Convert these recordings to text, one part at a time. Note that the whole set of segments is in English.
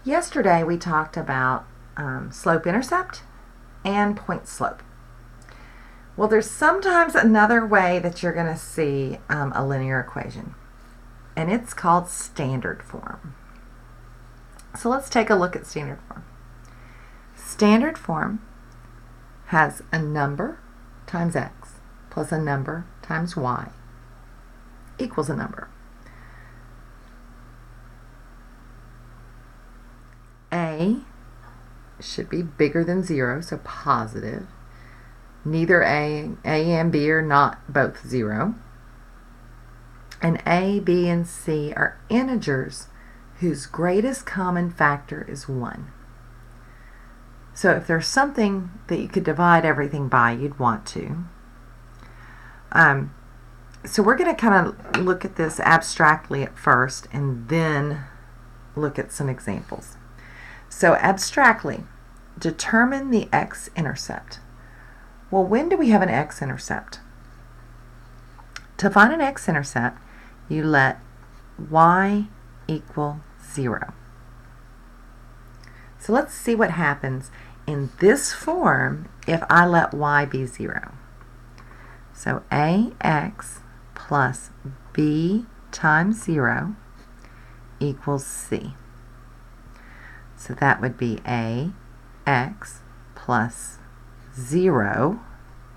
Yesterday we talked about slope-intercept and point-slope. Well, there's sometimes another way that you're going to see a linear equation, and it's called standard form. So let's take a look at standard form. Standard form has a number times x plus a number times y equals a number. A should be bigger than 0, so positive. Neither A and B are not both 0. And A, B, and C are integers whose greatest common factor is 1. So if there's something that you could divide everything by, you'd want to. So we're going to kind of look at this abstractly at first and then look at some examples. So abstractly, determine the x-intercept. Well, when do we have an x-intercept? To find an x-intercept, you let y equal 0. So let's see what happens in this form if I let y be 0. So ax plus b times 0 equals c. So that would be ax plus 0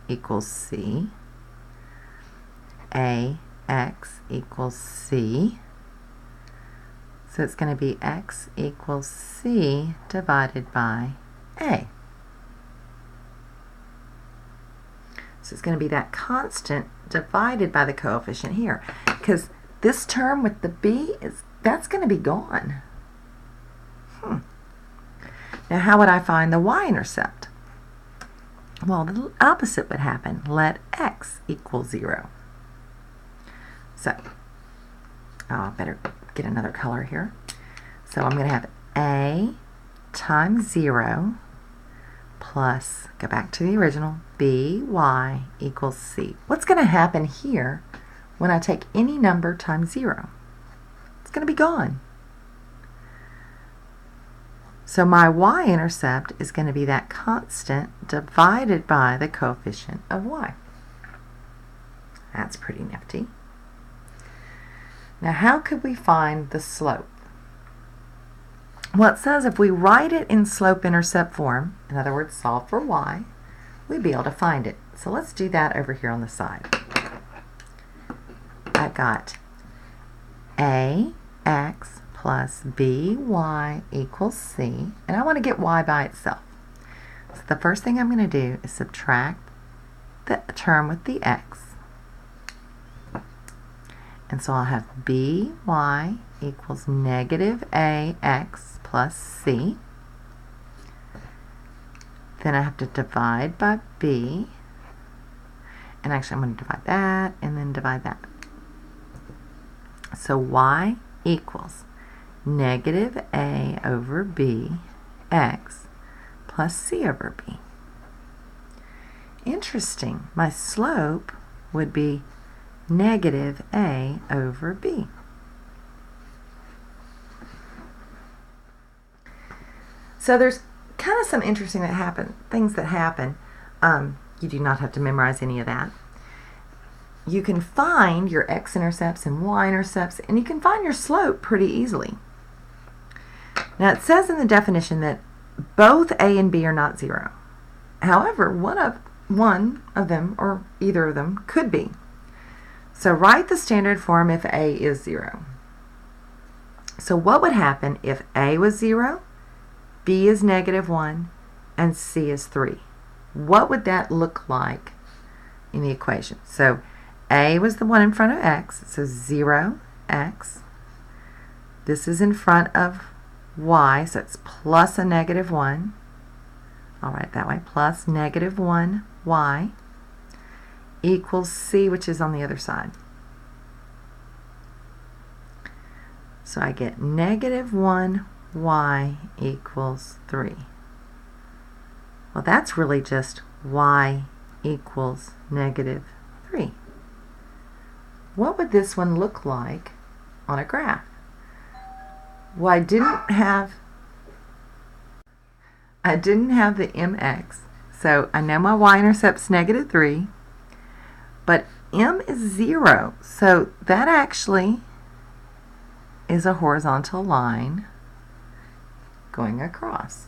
equals c. Ax equals c. So it's going to be x equals c divided by a. So it's going to be that constant divided by the coefficient here, because this term with the b, that's going to be gone. Now how would I find the y-intercept? Well, the opposite would happen. Let x equal 0. So, I better get another color here. So I'm going to have a times 0 plus, go back to the original, by equals c. What's going to happen here when I take any number times 0? It's going to be gone. So my y-intercept is going to be that constant divided by the coefficient of y. That's pretty nifty. Now how could we find the slope? Well, it says if we write it in slope-intercept form, in other words, solve for y, we'd be able to find it. So let's do that over here on the side. I've got ax plus by equals c, and I want to get y by itself. So the first thing I'm going to do is subtract the term with the x. And so I'll have by equals negative ax plus c. Then I have to divide by b. And actually I'm going to divide that and then divide that. So y equals negative a over b x plus c over b. Interesting. My slope would be negative a over b. So there's kind of some interesting things that happen. You do not have to memorize any of that. You can find your x-intercepts and y-intercepts, and you can find your slope pretty easily. Now it says in the definition that both a and b are not 0. However, one of them or either of them could be. So write the standard form if a is 0. So what would happen if a was 0, b is negative 1, and c is 3? What would that look like in the equation? So a was the one in front of x, so 0x. This is in front of y, so it's plus a negative 1. I'll write it that way, plus negative 1y equals c, which is on the other side. So I get negative 1y equals 3. Well, that's really just y equals negative 3. What would this one look like on a graph? Well, I didn't have I didn't have the mx, so I know my y-intercept's negative 3, but m is 0, so that actually is a horizontal line going across.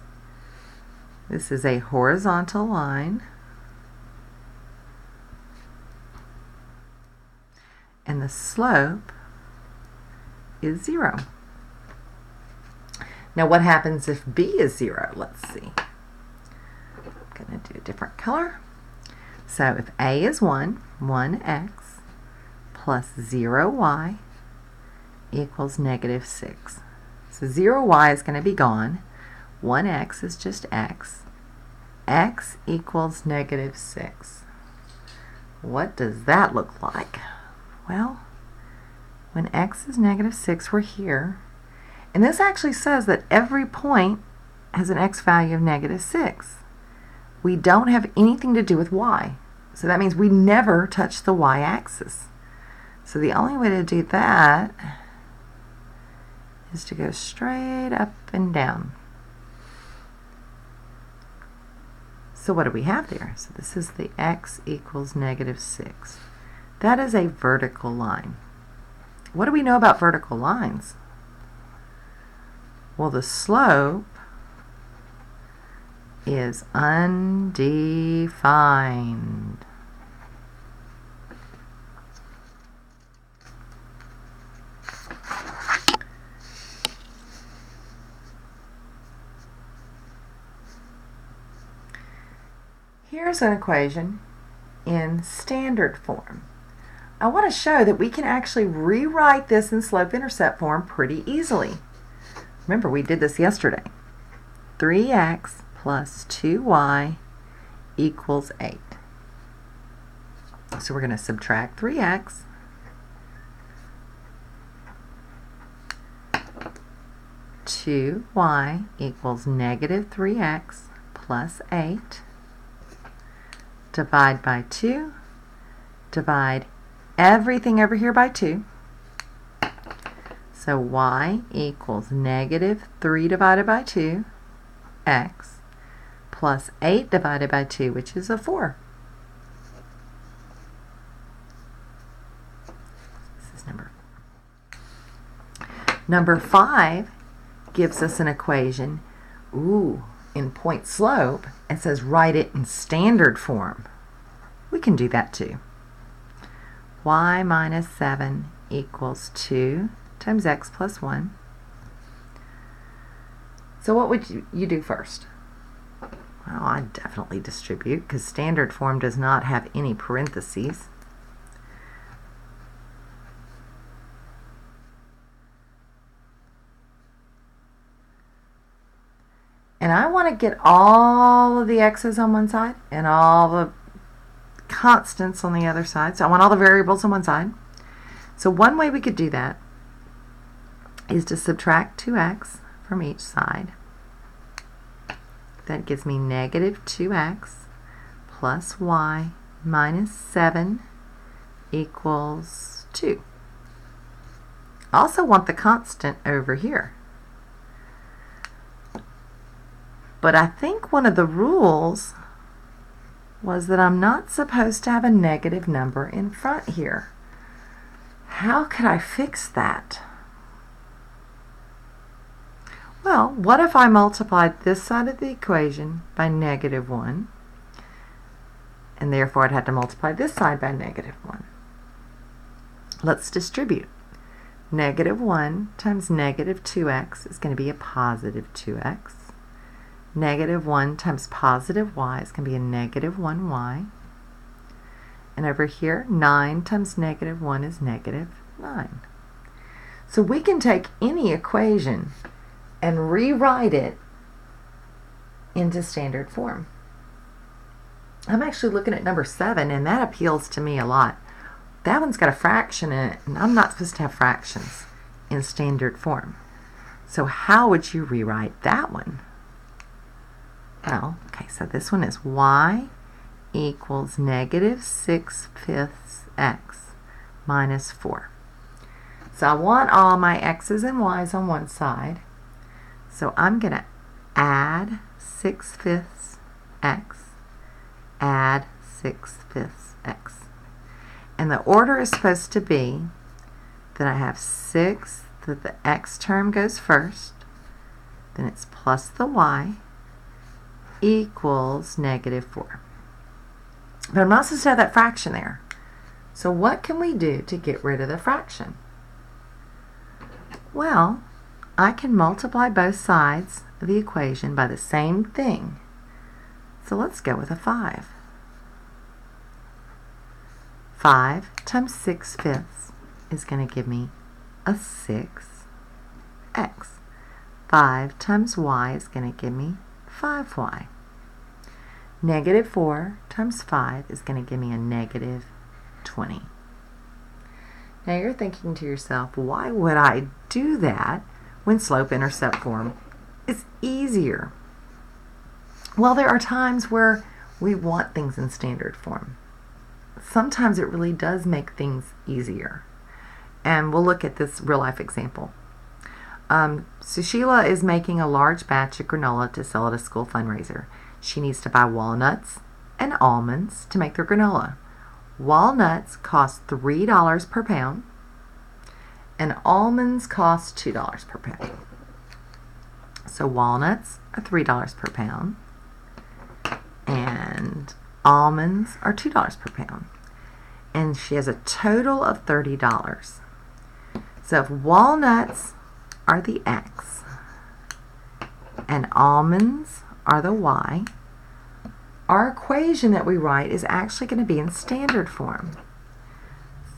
This is a horizontal line, and the slope is 0. Now what happens if b is 0? Let's see. I'm going to do a different color. So if a is 1, 1x plus 0y equals negative 6. So 0y is going to be gone. 1x is just x. X equals negative 6. What does that look like? Well, when x is negative 6, we're here. And this actually says that every point has an x value of negative 6. We don't have anything to do with y. So that means we never touch the y-axis. So the only way to do that is to go straight up and down. So what do we have there? So this is the x equals negative 6. That is a vertical line. What do we know about vertical lines? Well, the slope is undefined. Here's an equation in standard form. I want to show that we can actually rewrite this in slope-intercept form pretty easily. Remember, we did this yesterday. 3x plus 2y equals 8. So we're going to subtract 3x. y equals negative 3x plus 8. Divide by 2. Divide everything over here by 2. So y equals negative 3 divided by 2, x, plus 8 divided by 2, which is a 4. This is number 5 gives us an equation, in point slope. It says write it in standard form. We can do that too. Y minus 7 equals 2 times x plus 1. So what would you do first? Well, I'd definitely distribute, because standard form does not have any parentheses. And I want to get all of the x's on one side and all the constants on the other side. So I want all the variables on one side. So one way we could do that is to subtract 2x from each side. That gives me negative 2x plus y minus 7 equals 2. I also want the constant over here. But I think one of the rules was that I'm not supposed to have a negative number in front here. How could I fix that? Well, what if I multiplied this side of the equation by negative 1, and therefore I'd have to multiply this side by negative 1. Let's distribute. Negative 1 times negative 2x is going to be a positive 2x. Negative 1 times positive y is going to be a negative 1y. And over here, 9 times negative 1 is negative 9. So we can take any equation and rewrite it into standard form. I'm actually looking at number 7, and that appeals to me a lot. That one's got a fraction in it, and I'm not supposed to have fractions in standard form. So how would you rewrite that one? Well, okay, so this one is y equals negative 6/5 x minus 4. So I want all my x's and y's on one side. So I'm going to add 6/5 x, add 6/5 x. And the order is supposed to be that I have 6, that the x term goes first, then it's plus the y equals -4. But I'm not supposed to have that fraction there. So what can we do to get rid of the fraction? Well, I can multiply both sides of the equation by the same thing. So let's go with a 5. 5 times 6/5 is going to give me a 6x. 5 times y is going to give me 5y. -4 times 5 is going to give me a -20. Now you're thinking to yourself, why would I do that when slope-intercept form is easier? Well, there are times where we want things in standard form. Sometimes it really does make things easier. And we'll look at this real-life example. So Sheila is making a large batch of granola to sell at a school fundraiser. She needs to buy walnuts and almonds to make their granola. Walnuts cost $3 per pound, and almonds cost $2 per pound. So walnuts are $3 per pound, and almonds are $2 per pound. And she has a total of $30. So if walnuts are the x and almonds are the y, our equation that we write is actually going to be in standard form.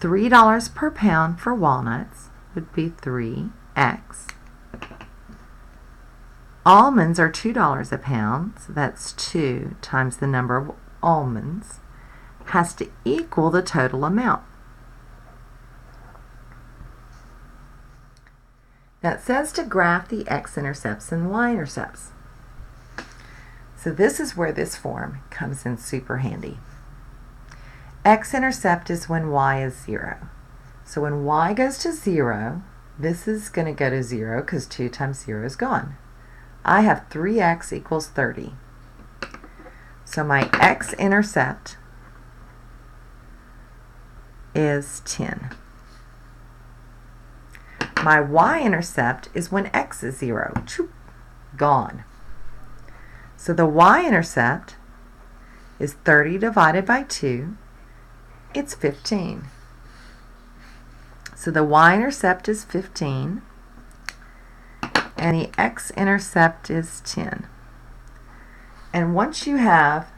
$3 per pound for walnuts would be 3x. Almonds are $2 a pound, so that's 2 times the number of almonds, has to equal the total amount. Now it says to graph the x-intercepts and y-intercepts. So this is where this form comes in super handy. X-intercept is when y is 0. So when y goes to 0, this is going to go to 0 because 2 times 0 is gone. I have 3x equals 30. So my x-intercept is 10. My y-intercept is when x is 0. Gone. So the y-intercept is 30 divided by 2. It's 15. So the y-intercept is 15, and the x-intercept is 10. And once you have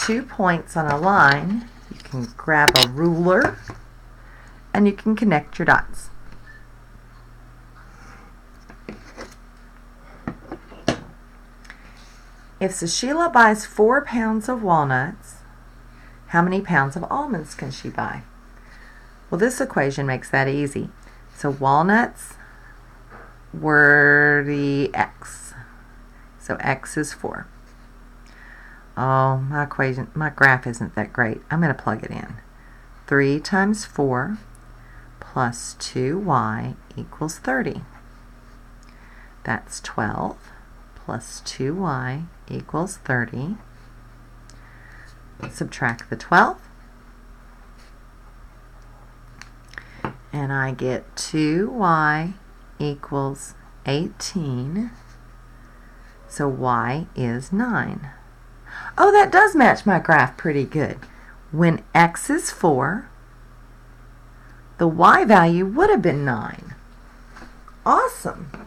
2 points on a line, you can grab a ruler and you can connect your dots. If Sushila buys 4 pounds of walnuts, how many pounds of almonds can she buy? Well, this equation makes that easy. So walnuts were the x. So x is 4. Oh, my graph isn't that great. I'm going to plug it in. 3 times 4 plus 2y equals 30. That's 12 plus 2y equals 30. Subtract the 12. And I get 2y equals 18. So y is 9. Oh, that does match my graph pretty good. When x is 4, the y value would have been 9. Awesome.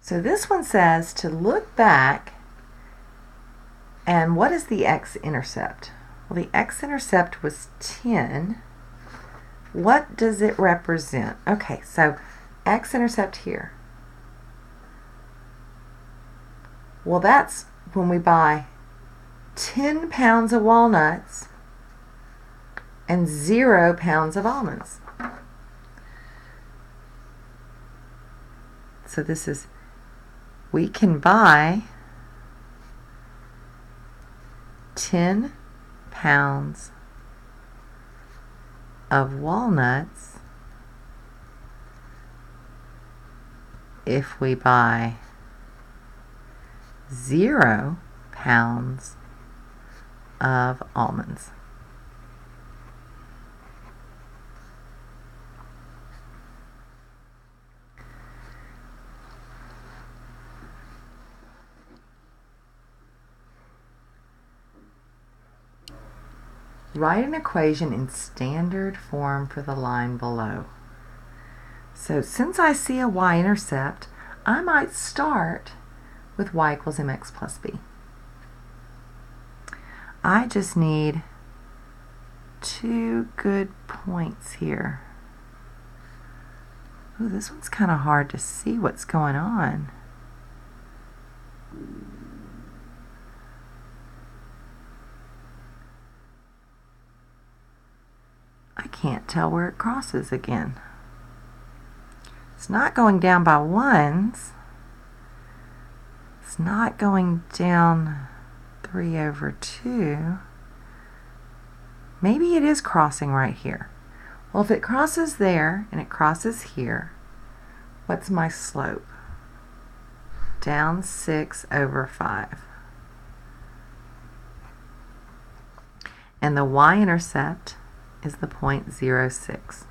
So this one says to look back, and what is the x-intercept? Well, the x-intercept was 10. What does it represent? Okay, so x-intercept here. Well, that's when we buy 10 pounds of walnuts and 0 pounds of almonds. So this is, we can buy 10 pounds of walnuts if we buy 0 pounds of almonds? Write an equation in standard form for the line below. So since I see a y-intercept, I might start with y equals mx plus b. I just need 2 good points here. Ooh, this one's kind of hard to see what's going on. I can't tell where it crosses again. It's not going down by ones. It's not going down 3 over 2. Maybe it is crossing right here. Well, if it crosses there and it crosses here, what's my slope? Down 6 over 5. And the y-intercept is the point 0.06.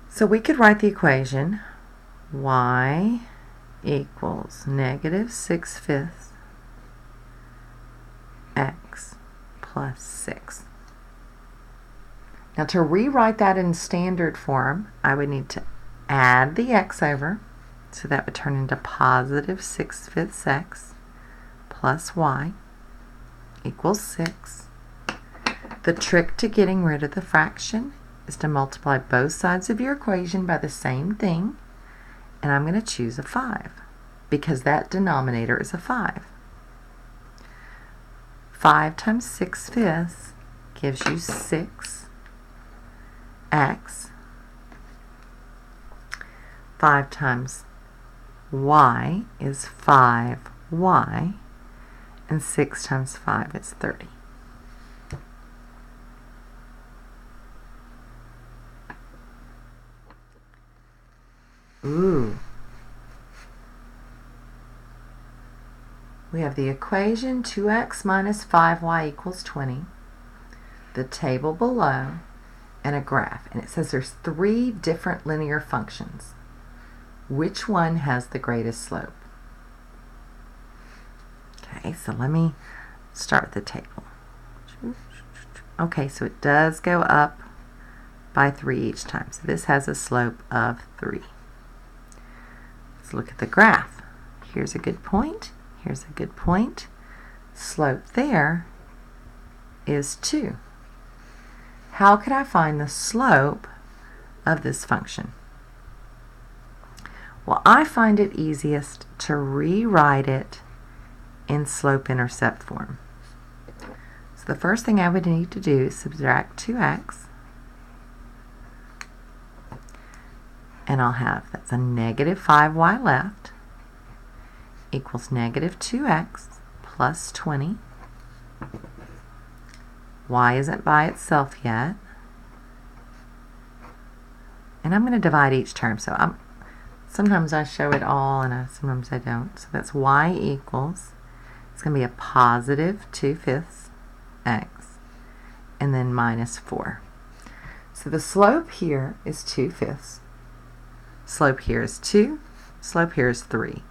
So we could write the equation y equals negative 6/5 x plus 6. Now to rewrite that in standard form, I would need to add the x over, so that would turn into positive 6/5 x plus y equals 6. The trick to getting rid of the fraction is to multiply both sides of your equation by the same thing, and I'm going to choose a 5 because that denominator is a 5. 5 times 6/5 gives you 6x. 5 times y is 5y, and 6 times 5 is 30. Ooh. We have the equation 2x minus 5y equals 20, the table below, and a graph. And it says there's 3 different linear functions. Which one has the greatest slope? Okay, so let me start with the table. Okay, so it does go up by 3 each time. So this has a slope of 3. Let's look at the graph. Here's a good point. Here's a good point. Slope there is 2. How could I find the slope of this function? Well, I find it easiest to rewrite it in slope-intercept form. So the first thing I would need to do is subtract 2x, and I'll have, that's a negative 5y left, equals negative 2x plus 20. Y isn't by itself yet. And I'm going to divide each term. So sometimes I show it all and sometimes I don't. So that's y equals, it's going to be a positive 2/5 x, and then minus 4. So the slope here is 2/5. Slope here is 2. Slope here is 3.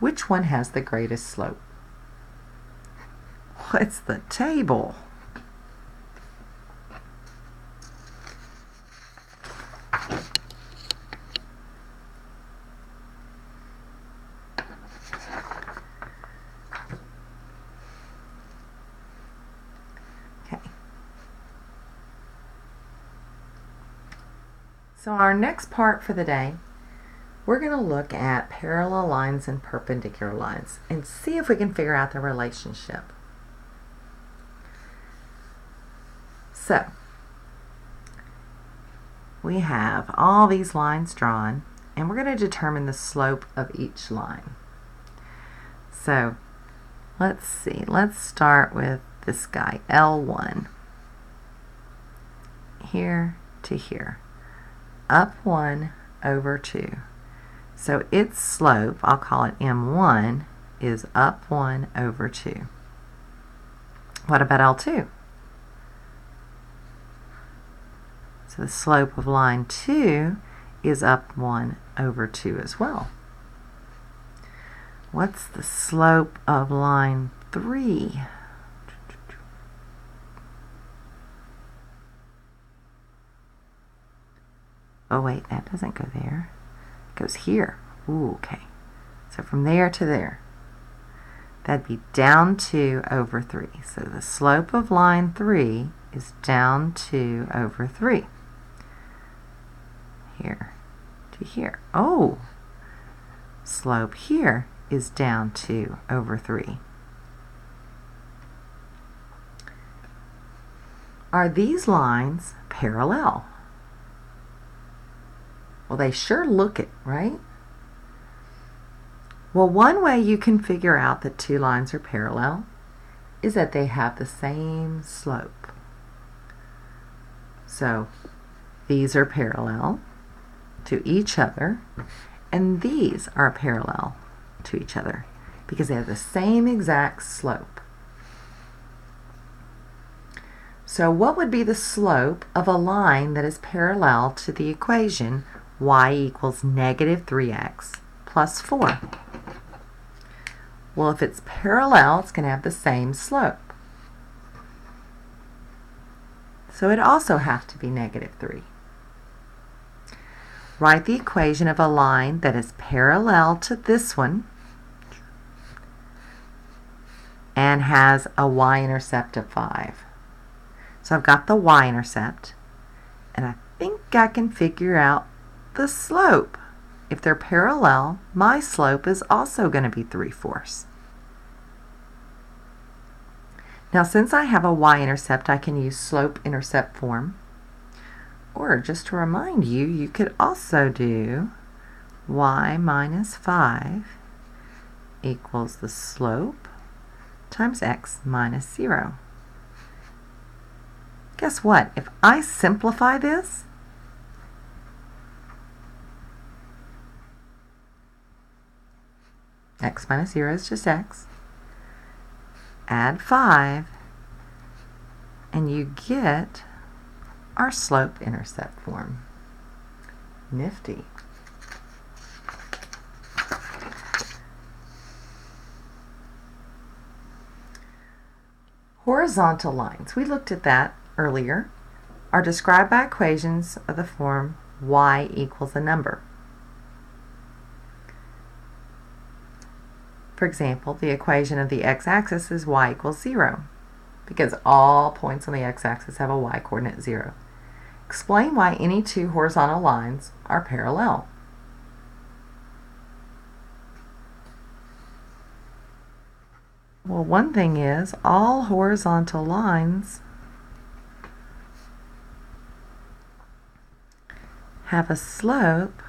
Which one has the greatest slope? What's the table? Okay. So our next part for the day, we're going to look at parallel lines and perpendicular lines and see if we can figure out the relationship. So, we have all these lines drawn, and we're going to determine the slope of each line. So, let's see. Let's start with this guy, L1. here to here. Up 1 over 2. So its slope, I'll call it M1, is up 1 over 2. What about L2? So the slope of line 2 is up 1 over 2 as well. What's the slope of line 3? Oh wait, that doesn't go there. It goes here. Ooh, okay. So from there to there. That'd be down 2 over 3. So the slope of line 3 is down 2 over 3. Here to here. Oh! Slope here is down 2 over 3. Are these lines parallel? Well, they sure look it, right? Well, one way you can figure out that two lines are parallel is that they have the same slope. So these are parallel to each other, and these are parallel to each other because they have the same exact slope. So what would be the slope of a line that is parallel to the equation y equals negative 3x plus 4? Well, if it's parallel, it's going to have the same slope. So it also has to be negative 3. Write the equation of a line that is parallel to this one and has a y-intercept of 5. So I've got the y-intercept, and I think I can figure out the slope. If they're parallel, my slope is also going to be 3/4. Now, since I have a y-intercept, I can use slope-intercept form. Or just to remind you, you could also do y minus 5 equals the slope times x minus 0. Guess what? If I simplify this, x minus 0 is just x. Add 5, and you get our slope-intercept form. Nifty. Horizontal lines, we looked at that earlier, are described by equations of the form y equals a number. For example, the equation of the x-axis is y equals 0, because all points on the x-axis have a y-coordinate 0. Explain why any two horizontal lines are parallel. Well, one thing is, all horizontal lines have a slope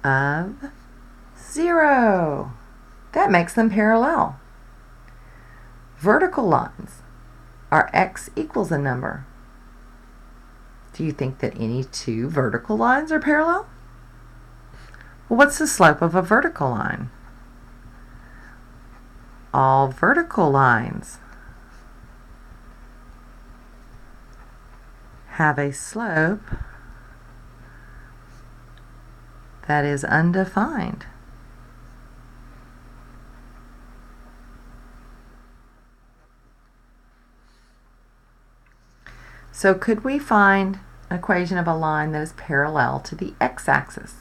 of 0. That makes them parallel. Vertical lines are x equals a number. Do you think that any two vertical lines are parallel? Well, what's the slope of a vertical line? All vertical lines have a slope that is undefined. So could we find an equation of a line that is parallel to the x-axis?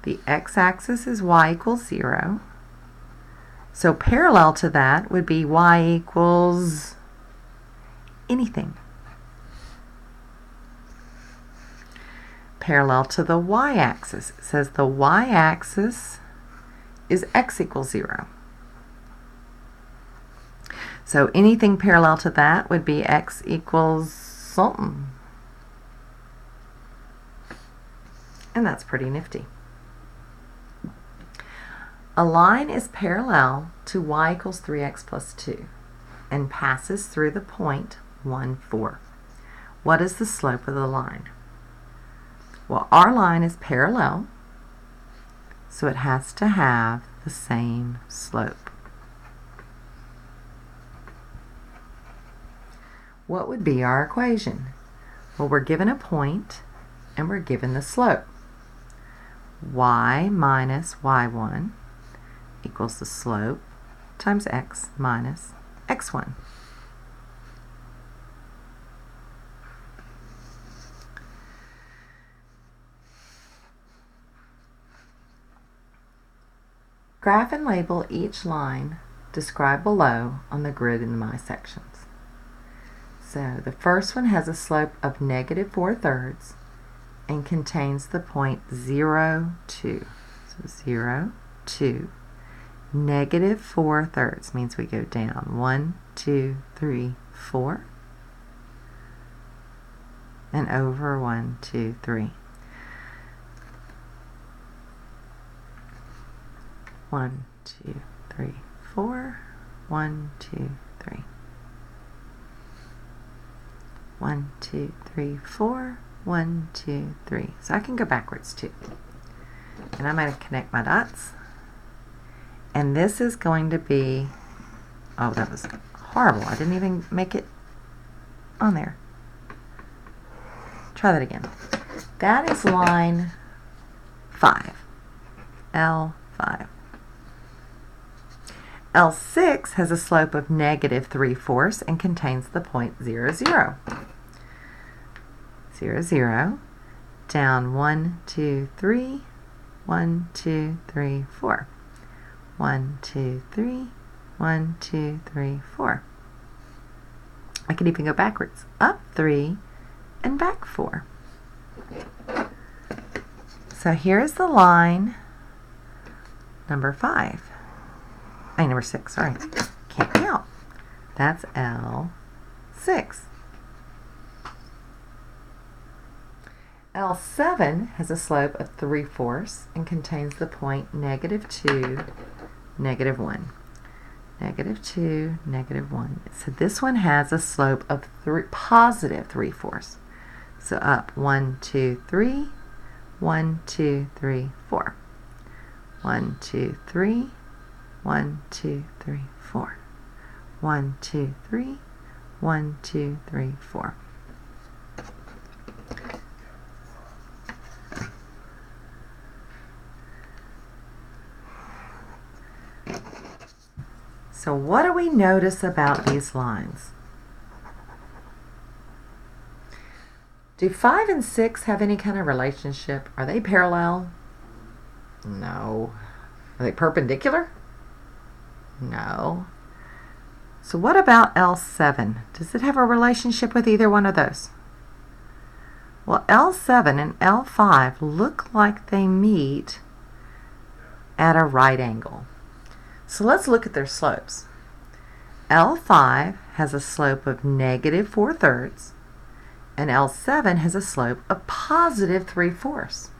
The x-axis is y equals 0. So parallel to that would be y equals anything. Parallel to the y-axis, it says the y-axis is x equals 0. So anything parallel to that would be x equals something. And that's pretty nifty. A line is parallel to y equals 3x plus 2 and passes through the point 1, 4. What is the slope of the line? Well, our line is parallel, so it has to have the same slope. What would be our equation? Well, we're given a point and we're given the slope. Y minus y1 equals the slope times x minus x1. Graph and label each line described below on the grid in the My sections. So the first one has a slope of negative 4/3 and contains the point 0, 2. So 0, 2. Negative 4/3 means we go down 1, 2, 3, 4, and over 1, 2, 3. 1, 2, 3, 4, 1, 2, 3. 1, 2, 3, 4, 1, 2, 3. So I can go backwards too. And I'm going to connect my dots. And this is going to be, oh, that was horrible. I didn't even make it on there. Try that again. That is line 5, L5. L6 has a slope of negative 3/4 and contains the point 0, 0. 0, 0, down 1, 2, 3, 1, 2, 3, 4. 1, 2, 3, 1, 2, 3, 4. I can even go backwards. Up 3 and back 4. So here is the line number 5. Number 6, sorry. Can't count. That's L6. L7 has a slope of 3/4 and contains the point negative 2, negative 1. Negative 2, negative 1. So this one has a slope of positive 3/4. So up 1, 2, 3, 1, 2, 3, 4. 1, 2, 3, 1, 2, 3, 4. 1, 2, 3, 1, 2, 3, 4. So what do we notice about these lines? Do 5 and 6 have any kind of relationship? Are they parallel? No. Are they perpendicular? No. So what about L7? Does it have a relationship with either one of those? Well, L7 and L5 look like they meet at a right angle. So let's look at their slopes. L5 has a slope of negative 4/3 and L7 has a slope of positive 3/4.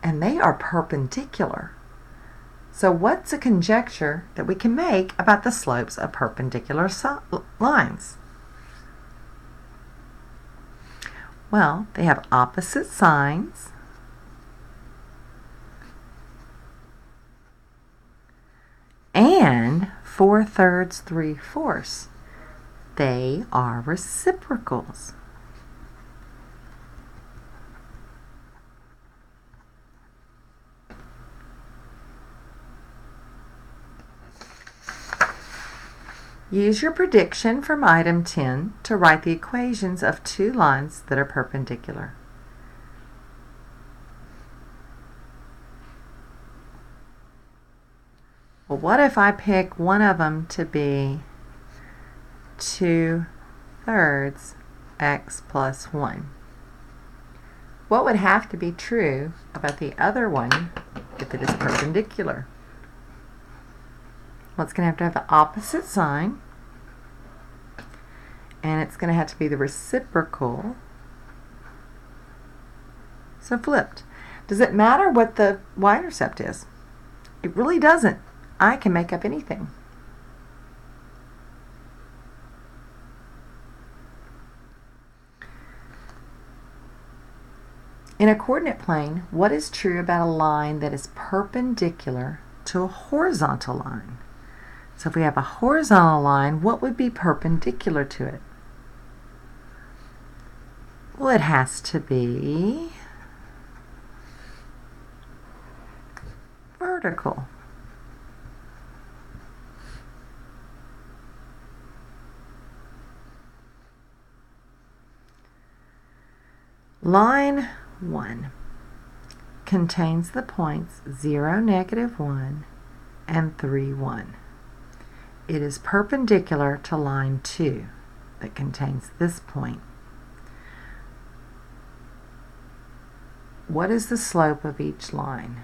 And they are perpendicular. So what's a conjecture that we can make about the slopes of perpendicular lines? Well, they have opposite signs. And 4/3, 3/4. They are reciprocals. Use your prediction from item 10 to write the equations of two lines that are perpendicular. Well, what if I pick one of them to be 2/3 x plus 1? What would have to be true about the other one if it is perpendicular? Well, it's going to have the opposite sign, and it's going to have to be the reciprocal, so flipped. Does it matter what the y-intercept is? It really doesn't. I can make up anything. In a coordinate plane, what is true about a line that is perpendicular to a horizontal line? So if we have a horizontal line, what would be perpendicular to it? Well, it has to be vertical. Line 1 contains the points 0, -1, and 3, 1. It is perpendicular to line 2 that contains this point. What is the slope of each line?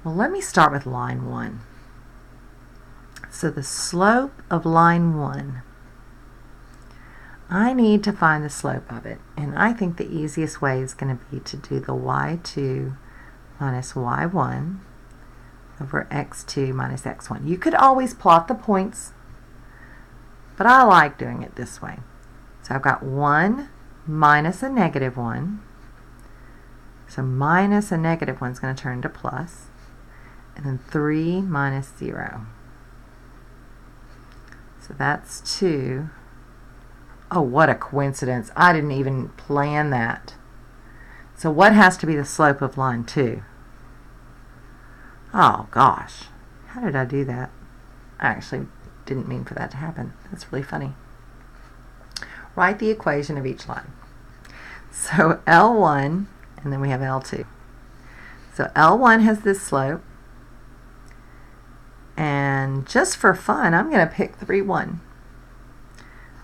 Well, let me start with line 1. So the slope of line 1, I need to find the slope of it, and I think the easiest way is going to be to do the y2 minus y1 over x2 minus x1. You could always plot the points, but I like doing it this way. So I've got 1 minus a -1. So minus a -1 is going to turn into plus. And then 3 minus 0. So that's 2. Oh, what a coincidence. I didn't even plan that. So what has to be the slope of line 2? Oh, gosh. How did I do that? I actually didn't mean for that to happen. That's really funny. Write the equation of each line. So L1, and then we have L2. So L1 has this slope. And just for fun, I'm going to pick 3, 1.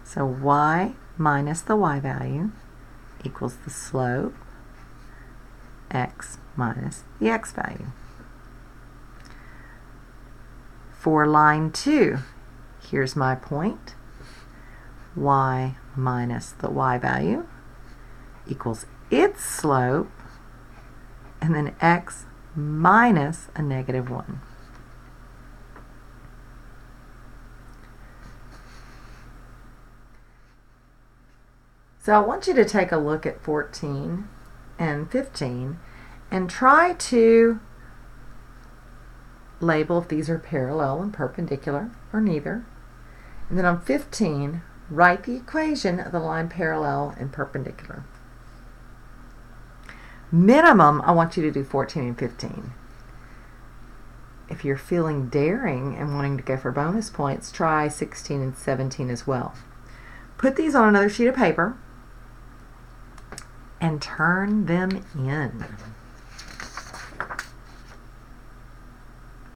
So y minus the y value equals the slope, x minus the x value. For line 2, here's my point. Y minus the y value equals its slope, and then x minus a -1. So I want you to take a look at 14 and 15 and try to label if these are parallel and perpendicular or neither. And then on 15, write the equation of the line parallel and perpendicular. Minimum, I want you to do 14 and 15. If you're feeling daring and wanting to go for bonus points, try 16 and 17 as well. Put these on another sheet of paper and turn them in.